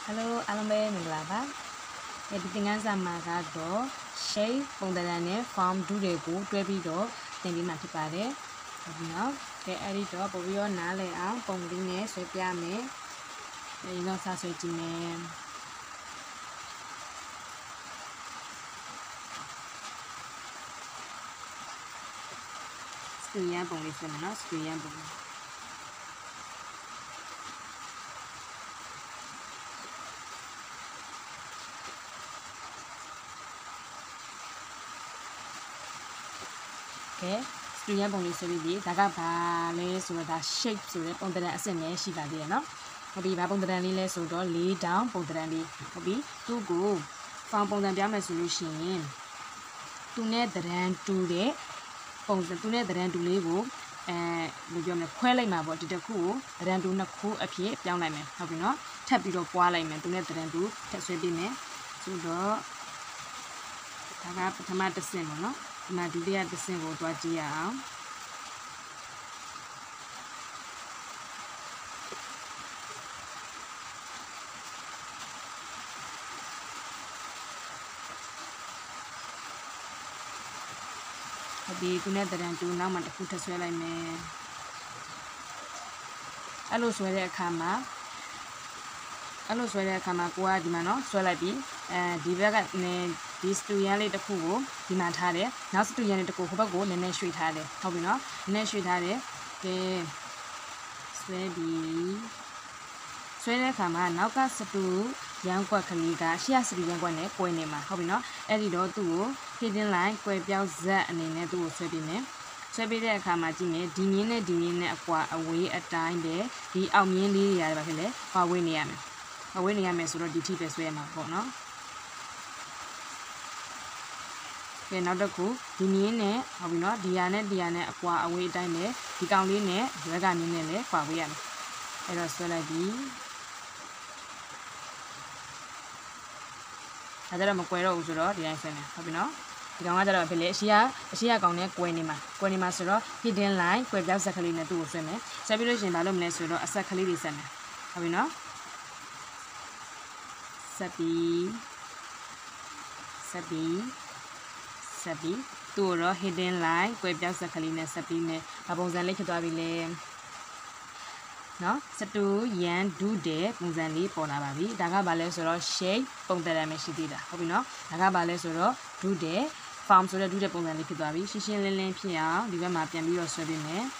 Hello, Alambe Milava. Editing as a magado, shape, Ponderane, farm do the go, Trebido, then be matipare. Now, the editor of your Nale out, Pondine, Swepiame, you know, Saswitine. Screen Bonnie Seminar, Screen Bonnie. Okay, Screen Bonnie Sevi, Tagapa, lace with a shape so that on the SMA she got there, no? Obi Babondrani less or lay down Pondrani. Obi to go. Found Pondam solution. To net the rand to the Ponds to net the rand to label. With your quelling my body to cool, rand to not cool appear, young layman. Have you not? Tap it off while I meant to net the rand to test with dinner. So the tomato symbol, no? My do at the symbol to a dear. Be to net the rand to now, and put as well I may. Hello, swear Kama. Hello, swear Kama, Gua di Mano, Swalabi, Divaga, these 2 years the Kugo, the Matade, now 2 years the Kubago, the next street had it. How we know? Next street had it. The Swear Kama, now cast to young Quakaliga, she has to be young one, Quenema. How we know? Editor to hidden line, Quapiao Z and in a two Swedine. Swabida Kamajine, Dimine, away at time there, the Almini Yavale, Pawiniam. Pawiniam is already cheapest way, my no? Another cool, Dimine, how we know, Diana, aqua away time there, the Gauline, Ragamine, Pawiam. It was well I Ada Maquero, the answer, have you know? The other village, she are gone near Quenima Suro, hidden line, Quebia Sacalina to swim. Sabulation Balum Nesuro, a Sacali Seme. Have you know? Sabi, Turo, hidden line, Quebia Sacalina, Sabine, Abonzan Lake to Avile. No, Satu, Yan, do de, Punzanli, Ponababi, Dagabale Suro, shape, Pongdera Meshidida. Have you know? Dagabale Suro, do de. Farm so that do the pong and liquid baby, she lane pia, the map and be also in there.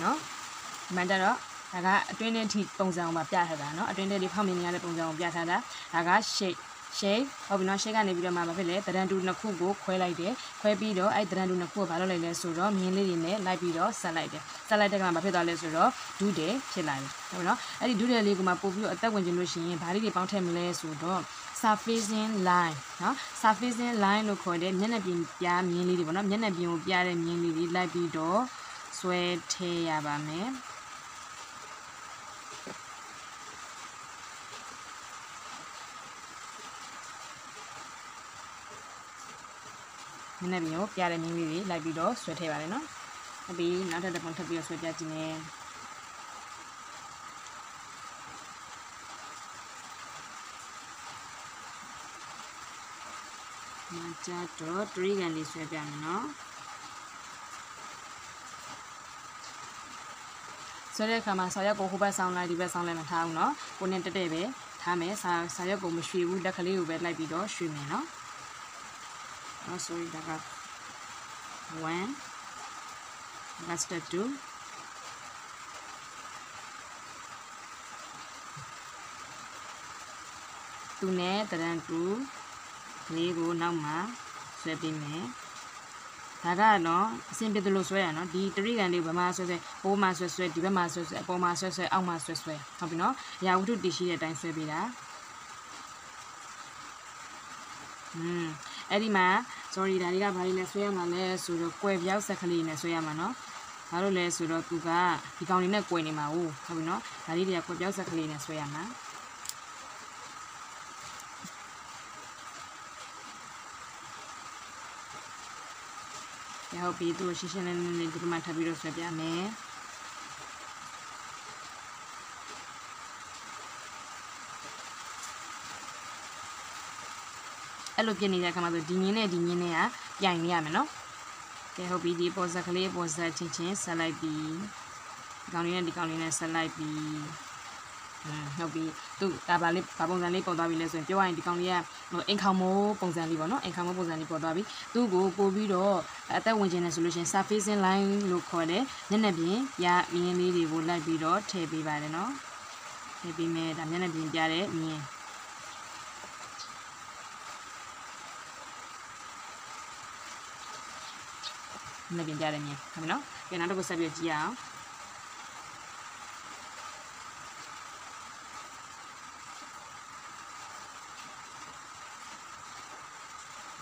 No, Mandara, I got 20 pounds on my piata, no, I didn't how many other pounds on piata. I got shake, or not shake and if your mamma village, but I do not cook, quail like that, quabido, I didn't do not cook, but only less suro, mainly in there, like bido, salad, salad, my pedal suro, do day, chillai. You know, I do the legal map of you at that when you machine, but I did about 10 less suro. Surfacing line, no, surfacing line look for them, Yenabin, ya, mainly, one of Yenabin, ya, mainly, like bido. Sweat Yabame. Minabio, Piara Mimi, like Bido, Sweat Yabaleno. A be not at the point of view of Sweat Yatine. Machato, Trig and this Swepiano. So the Kama Sayako who by sound like the best sound like a town, no? Ponente Debe, Tame, Sayako Mushi, would the Kali bed like Bido, streaming, no? Oh, sorry, that got one. That's the 2. Tune, the then 2. Lego, Nama, sweeping me. Tagano, simply the low swear, no? The 3 and the master, oh, master sweat, the master, oh, master, oh, master swear. Have you know? Yeah, we do this year, time swear. အဲ့ဒီမှာ sorry ဒါတွေကဘာတွေလဲဆွဲရမှာလဲဆိုတော့ကွယ်ပြောက်ဆက်ကလေးနဲ့ဆွဲရမှာနော်ဘာလို့လဲဆိုတော့သူကဒီကောင်လေးနဲ့ကွယ်နေမှာဟုတ်ပြီနော်ဒါလေးတွေကကွယ်ပြောက်ဆက်ကလေးနဲ့ဆွဲရမှာဟုတ်ပြီသူရှင်းရှင်းလင်းလင်းဒီမှာထပ်ပြီးတော့ဆွဲပြမယ်အဲ့လိုပြနေတဲ့အခါမှာဆိုဒီငင်းနဲ့ဒီငင်းနဲ့ကပြိုင်နေရမယ်နော်ကဲဟုတ်ပြီဒီပေါ်ဆက်ကလေးပေါ်ဆက်ချင်းချင်းဆက်လိုက်ပြီးဒီကောင်လေးနဲ့ဒီကောင်လေးနဲ့ဆက်လိုက်ပြီးဟုတ်ပြီသူဒါပါလေးဘာပုံစံလေးပေါ်သွားပြီလဲဆိုရင်ပြောရရင်ဒီကောင်လေးကဟိုအိမ်ခေါင်မိုးပုံစံလေးပေါ့နော်အိမ်ခေါင်မိုးပုံစံလေးပေါ်သွားပြီသူ့ကိုပို့ပြီးတော့အသက်ဝင်ခြင်းနဲ့ဆိုလို့ရှိရင် surfacing line လို့ခေါ်တယ်မျက်နှာပြင်ပြမြင်းလေးတွေကိုလိုက်ပြီးတော့ထည့်ပေးပါတယ်နော်ထည့်ပေးမယ်ဒါမျက်နှာပြင်ပြတဲ့မြင်းမျက်နှာပြင်ပြတဲ့မြင်းဟုတ်ပြီနော်ကဲနောက်တစ်ခုဆက်ပြီးကြည့်ရအောင်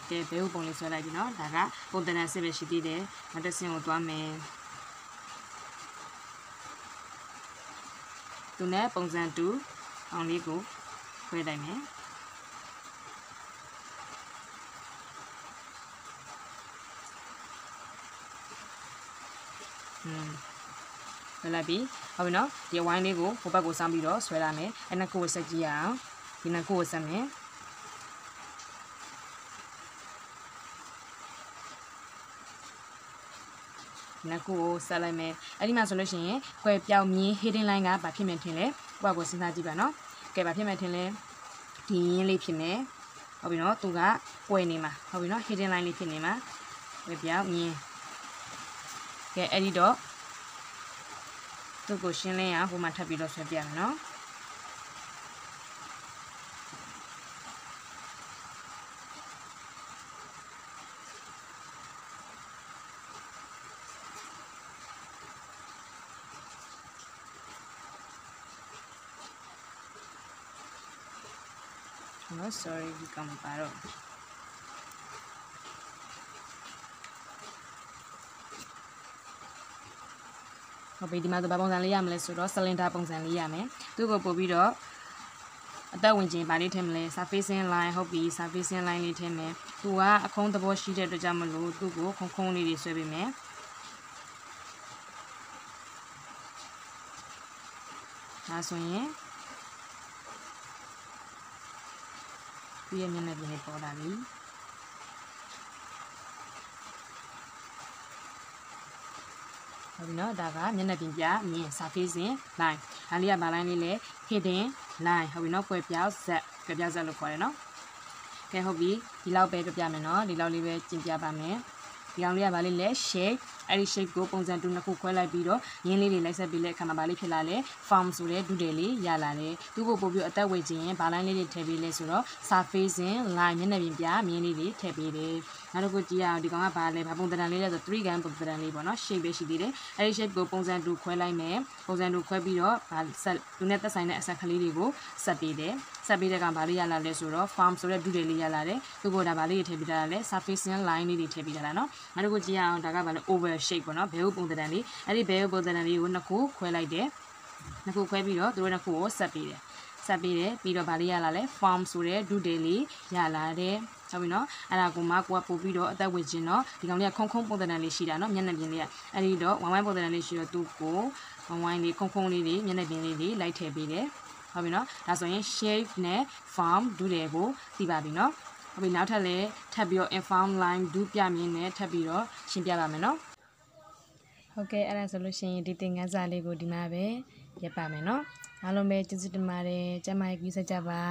ကဲဘဲဥပုံလေးဆွဲလိုက်ပြီနော်ဒါကပုံသဏ္ဍာန်စစ်ပဲရှိသေးတယ်နောက်တစ်ဆင့်ကိုသွားမယ်သူနဲ့ပုံစံတူအောင်လေးကိုခွဲလိုက်မယ်ဆွဲလိုက်ပြီဟုတ်ပြီနော်ဒီဝိုင်းလေးကိုဟိုဘက်ကိုစောင်းပြီးတော့ဆွဲလာမယ်အဲ့နှစ်ခုကိုဆက်ကြည့်ရအောင်ဒီနှစ်ခုကိုဆက်မယ်နှစ်ခုကိုဆက်လိုက်မယ်အဲ့ဒီမှာဆိုလို့ရှိရင်ခွဲပြောင်းမြင်း hidden line ကဘာဖြစ်မယ်ထင်လဲဟိုဘက်ကိုစဉ်းစားကြည့်ပါနော်ကဲဘာဖြစ်မယ်ထင်လဲဒီရင်းလေးဖြစ်မယ်ဟုတ်ပြီနော်သူကကွယ်နေမှာဟုတ်ပြီနော် hidden line လေးဖြစ်နေမှာခွဲပြောင်းမြင်းကဲအဲ့ဒီတော့သူ့ကိုရှင်းလင်းအောင်ဟိုမှာထပ်ပြီးတော့ဆွဲပြမယ်နော်နော် sorry ဒီကောင်မပါတော့ဟုတ်ပြီဒီမှာဆိုဘာပုံစံလေးရမလဲဆိုတော့ cylinder ပုံစံလေးရမယ်သူ့ကိုပို့ပြီးတော့အသက်ဝင်ခြင်းဗာလေးထည့်မလဲ surfacing line ဟုတ်ပြီ surfacing line လေးထည့်မယ်သူကအခုံးသဘောရှိတဲ့အတွက်ကြောင့်မလို့သူ့ကိုခုံးလေးတွေဆွဲပေးမယ်ဒါဆိုရင်ဒီရဲ့မျက်နှာပြင်လေးပေါ်လာပြီဟုတ်ပြီနော်ဒါကမျက်နှာပြင်ပြမြင် surfacing line ဒါလေးကဘာ line လေးလဲ hidden line ဟုတ်ပြီနော်ကွယ်ပြောက်ဇက်ကွယ်ပြောက်ဇက်လို့ခေါ်တယ်နော်ကဲဟုတ်ပြီဒီလောက်ပဲပြပြမယ်နော်ဒီလောက်လေးပဲကျင်ပြပါမယ်ဒီကောင်လေးကဘာလေးလဲ shape အဲ့ဒီ shape ကိုပုံစံတူနှစ်ခုခွဲလိုက်ပြီးတော့ရင်းလေးတွေလိုက်ဆက်ပြီးလက်အခါမှာဘာလေးဖြစ်လာလဲ form ဆိုတဲ့ဒုတယ်လေးရလာတယ်သူ့ကိုပို့ပြီးအသက်ဝေခြင်းရင်ဘာ line လေးတွေထည့်ပေးလဲဆိုတော့ surfacing line မျက်နှာပြင်ပြမြင်းလေးတွေထည့်ပေးတယ်နောက်တစ်ခုကြည့်ရအောင်ဒီကောင်ကဘာလဲဘာပုံသဏ္ဍာန်လေးလဲဆို3 gun ပုံသဏ္ဍာန်လေးပေါ့နော် shape ပဲရှိသေးတယ်အဲ့ဒီ shape ကိုပုံစံတူခွဲလိုက်မယ်ပုံစံတူခွဲပြီးတော့ဘာဆက်သူနဲ့သက်ဆိုင်တဲ့အဆက်ကလေးတွေကိုဆက်ပေးတယ်ဆက်ပေးတဲ့ကောင်ဘာလေးရလာလဲဆိုတော့ form ဆိုတဲ့ဒုတယ်လေးရလာတယ်သူ့ကိုဒါဘာလေးတွေထည့်ပေးထားတာလဲ surfacing line လေးတွေထည့်ပေးထားတာနော်နောက်တစ်ခုကြည့်ရအောင်ဒါကဘာလဲ oval shape ပေါ့နော်ဘဲဥပုံသဏ္ဍာန်လေးအဲ့ဒီဘဲဥပုံသဏ္ဍာန်လေးကိုနှစ်ခုခွဲလိုက်တယ်နှစ်ခုခွဲပြီးတော့သူတို့နှစ်ခုကိုဆက်ပေးတယ်ပြီးတော့ဗာလေးရလာလဲ form ဆိုတဲ့ဒုတယ်လေးရလာတယ်ဟုတ်ပြီနော်အဲ့ဒါကိုမှကိုကပို့ပြီးတော့အသက်ဝင်ခြင်းတော့ဒီကောင်လေးကခုံပုံသဏ္ဍာန်လေးရှိတာနော်မျက်နှာပြင်လေးကအဲ့ဒီတော့ဝိုင်းပုံသဏ္ဍာန်လေးရှိတော့သူ့ကိုဝိုင်းလေးခုံလေးတွေမျက်နှာပြင်လေးတွေလိုက်ထည့်ပေးတယ်ဟုတ်ပြီနော်ဒါဆိုရင် shape နဲ့ form ဒုတယ်ကိုသိပါပြီနော်ဟုတ်ပြီနောက်ထပ်လည်းထပ်ပြီးတော့ inform line ဒုပြမြင်းနဲ့ထပ်ပြီးတော့ရှင်းပြပါမယ်နော်ဟုတ်ကဲ့အဲ့ဒါဆိုလို့ရှိရင်ဒီသင်ခန်းစာလေးကိုဒီမှာပဲရပ်ပါမယ်နော်အားလုံးပဲကျေးဇူးတင်ပါတယ်ကျမကြီးကြည့်စကြပါ